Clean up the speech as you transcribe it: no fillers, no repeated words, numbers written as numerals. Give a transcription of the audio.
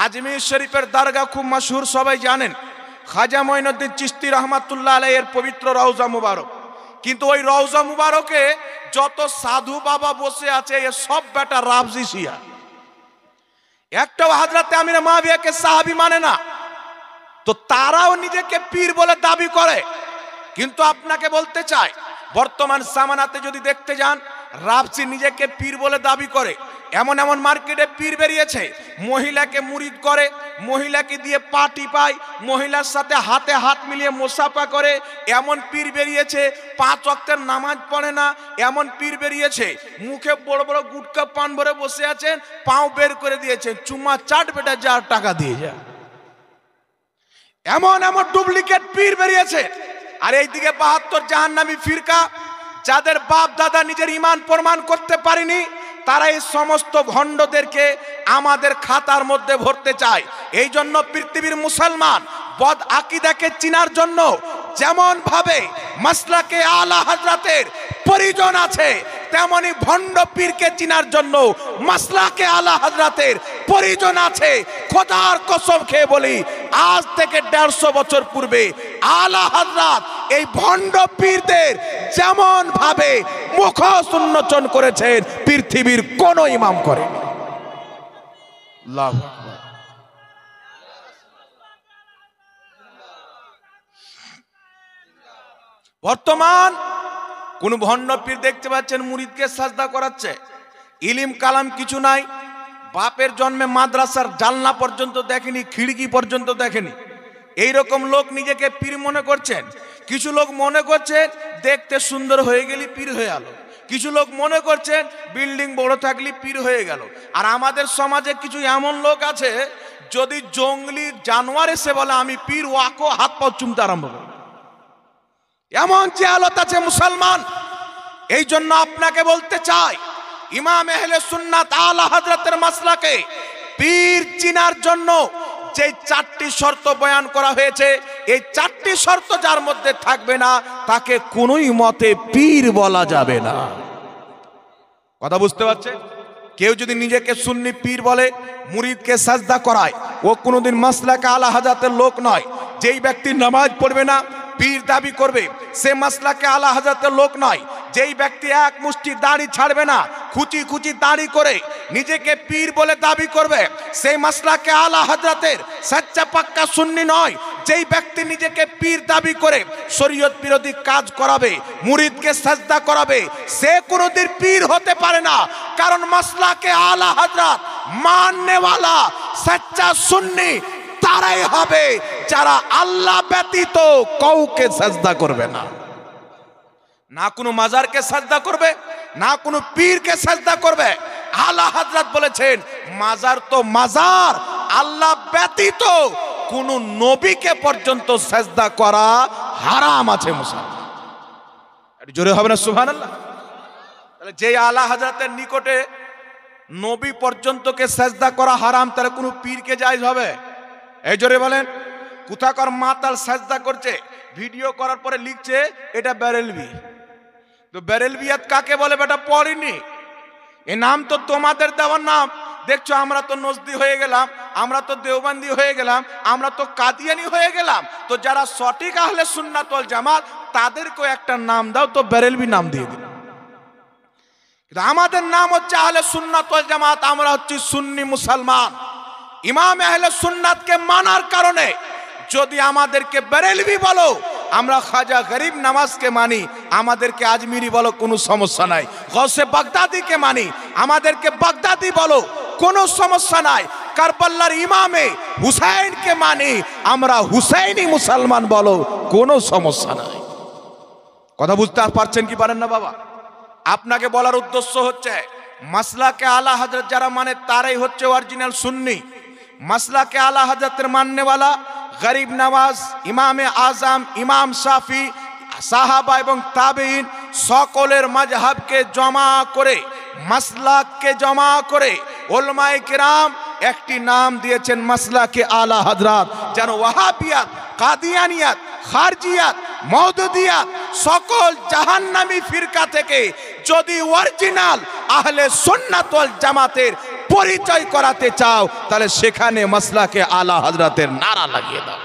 আজমির শরীফের দরগা খুব মশহুর, সবাই জানেন। খাজা মঈনুদ্দিন চিশতি রহমাতুল্লাহ আলাইহির পবিত্র রওজা মুবারক। কিন্তু ওই রওজা মুবারকে যত সাধু বাবা বসে আছে এ সব বেটা রাবজি শিয়া। একটাও হযরতে আমির মুআবিয়াকে সাহাবী মানে না, তো তারাও নিজেকে পীর বলে দাবি করে। কিন্তু আপনাকে বলতে চাই, বর্তমান জামানাতে যদি দেখতে যান, রাবজি নিজেকে পীর বলে দাবি করে। এমন এমন মার্কেটে পীর বেরিয়েছে, মহিলাকে মুরিদ করে, মহিলাকে দিয়ে পা টিপায়, মহিলার সাথে হাতে হাত মিলিয়ে মোসাফা করে, এমন পীর বেরিয়েছে। 5 ওয়াক্তের নামাজ পড়ে না, এমন পীর বেরিয়েছে। মুখে বড় বড় গুটকা পান ভরে বসে আছেন, পাও বের করে দিয়েছেন, চুম্মা চাট বেটা যা টাকা দিয়ে যা। এমন এমন ডুপ্লিকেট পীর বেরিয়েছে। আর এইদিকে 72 জাহান্নামী ফিরকা, যাদের বাপ দাদা নিজের ঈমান প্রমাণ করতে পারেনি, তারা এই সমস্ত ভণ্ডদেরকে আমাদের খাতার মধ্যে ভরতে চায়। এই জন্য পৃথিবীর মুসলমান বদ আকীদাকে চিনার জন্য যেমন ভাবে মাসলাকে আলা হযরতের পরিজন আছে, তেমনি ভণ্ড পীরকে চিনার জন্য মাসলাকে আলা হযরতের পরিজন আছে। খোদার কসম খেয়ে বলি, আজ থেকে 150 বছর পূর্বে আলা হযরত এই ভণ্ড পীরদের যেমন ভাবে মুখোশ উন্মোচন করেছেন, পৃথিবীর কোন ইমাম করে। আল্লাহু আকবার। বর্তমান কোন ভণ্ড পীর দেখতে পাচ্ছেন মুরিদকে সাজদা করাচ্ছে, ইলিম কালাম কিছু নাই, বাপের জন্মে মাদ্রাসার জানলা পর্যন্ত দেখেনি, খিড়কি পর্যন্ত দেখেনি। এইরকম লোক নিজেকে পীর মনে করছেন। কিছু লোক মনে করছেন দেখতে সুন্দর হয়ে গেলি পীর হয়ে গেল, কিছু লোক মনে করছেন বিল্ডিং বড় থাকলে পীর হয়ে গেল। আর আমাদের সমাজে কিছু এমন লোক আছে, যদি জঙ্গলি জানোয়ার এসে বলে আমি পীর, ওয়াকো হাত পা চুমতে আরম্ভ করে। এমন জাহালত আছে মুসলমান। এই জন্য আপনাকে বলতে চাই, ইমাম আহলে সুন্নাত আলা হযরতের মাসলাকে পীর চিনার জন্য যে 4টি শর্ত বয়ান করা হয়েছে, এই 4টি শর্ত যার মধ্যে থাকবে না, তাকে কোনোই মতে পীর বলা যাবে না। কথা বুঝতে পারছেন? কেউ যদি নিজেকে সুন্নি পীর বলে, মুরিদকে সাজদা করায়, ও কোনোদিন মাসলাকে আলা হযরতের লোক নয়। যেই ব্যক্তি নামাজ পড়বে না, পীর দাবি করবে, সে মাসলাকে আলা হযরতের লোক নয়। যেই ব্যক্তি এক মুষ্টি দাড়ি ছাড়বে না, খুচি খুচি দাড়ি করে নিজেকে পীর বলে দাবি করবে, সেই মাসলাকে আলা হযরতের সচ্চা পাক্কা সুন্নি নয়। যেই ব্যক্তি নিজেকে পীর দাবি করে শরীয়ত বিরোধী কাজ করাবে, মুরিদকে সাজদা করাবে, সে কোনোদিন পীর হতে পারে না। কারণ মাসলাকে আলা হযরত মাননেওয়ালা সচ্চা সুন্নি তারাই হবে যারা আল্লাহ ব্যতীত কাউকে সাজদা করবে না। না কোনো মাজারকে সাজদা করবে, না কোনো পীরকে সাজদা করবে। আলা হযরত বলেছেন, মাজার তো মাজার, আল্লাহ ব্যতীত কোন নবীকে পর্যন্ত সাজদা করা হারাম আছে মুসলমান। একটু জোরে হবে না সুবহানাল্লাহ? তাহলে যে আলা হযরতের নিকটে নবী পর্যন্তকে সাজদা করা হারাম, তাহলে কোনো পীরকে জায়েজ হবে? এই জোরে বলেন। কোথাকার মাতাল সাজদা করছে, ভিডিও করার পরে লিখছে এটা বেরেলভি। তো বেরেলভিয়াত কাকে বলে বেটা পড়িনি? এই নাম তো তোমাদের দেওয়ার নাম। দেখছো আমরা তো নজদি হয়ে গেলাম, আমরা তো দেওবন্দি হয়ে গেলাম, আমরা তো কাদিয়ানি হয়ে গেলাম। তো যারা সঠিক আহলে সুন্নাত ওয়াল জামাত, তাদেরকেও একটা নাম দাও, তো বেরেলভি নাম দিয়ে দিন। কিন্তু আমাদের নাম হচ্ছে আহলে সুন্নাত ওয়াল জামাত, আমরা হচ্ছি সুন্নি মুসলমান। ইমাম আহলে সুন্নাতকে মানার কারণে যদি আমাদেরকে বেরেলভি বলো, আমরা খাজা গরিব নামাজকে মানি, আমাদেরকে আজমিরি বলো, কোনো সমস্যা নাই। গৌসে বাগদাদিকে মানি, আমাদেরকে বাগদাদি বলো, কোনো সমস্যা নাই। কারবালার ইমামে হুসাইনকে মানি, আমরা হুসাইনি মুসলমান বলো, কোনো সমস্যা নাই। কথা বুঝতে পারছেন কি পারেন না বাবা? আপনাকে বলার উদ্দেশ্য হচ্ছে, মাসলাকে আলা হযরত যারা মানে তারাই হচ্ছে অরিজিনাল সুন্নি। মাসলাকে আলা হযরতের মাননেওয়ালা গরিব নওয়াজ, ইমামে আজম, ইমাম শাফি, সাহাবা এবং তাবেঈন সকলের মাযহাবকে জমা করে, মাসলাককে জমা করে উলামায়ে কেরাম একটি নাম দিয়েছেন মাসলাকে আলা হযরত। যেন ওয়াহাবিয়াত, কাদিয়ানিয়াত, খারজিয়াত, মওদুদিয়াত সকল জাহান্নামী ফিরকা থেকে যদি অরিজিনাল আহলে সুন্নাত ওয়াল জামাতের পরিচয় করাতে চাও তাহলে সেখানে মাসলাকে আলা হযরতের নারা লাগিয়ে দাও।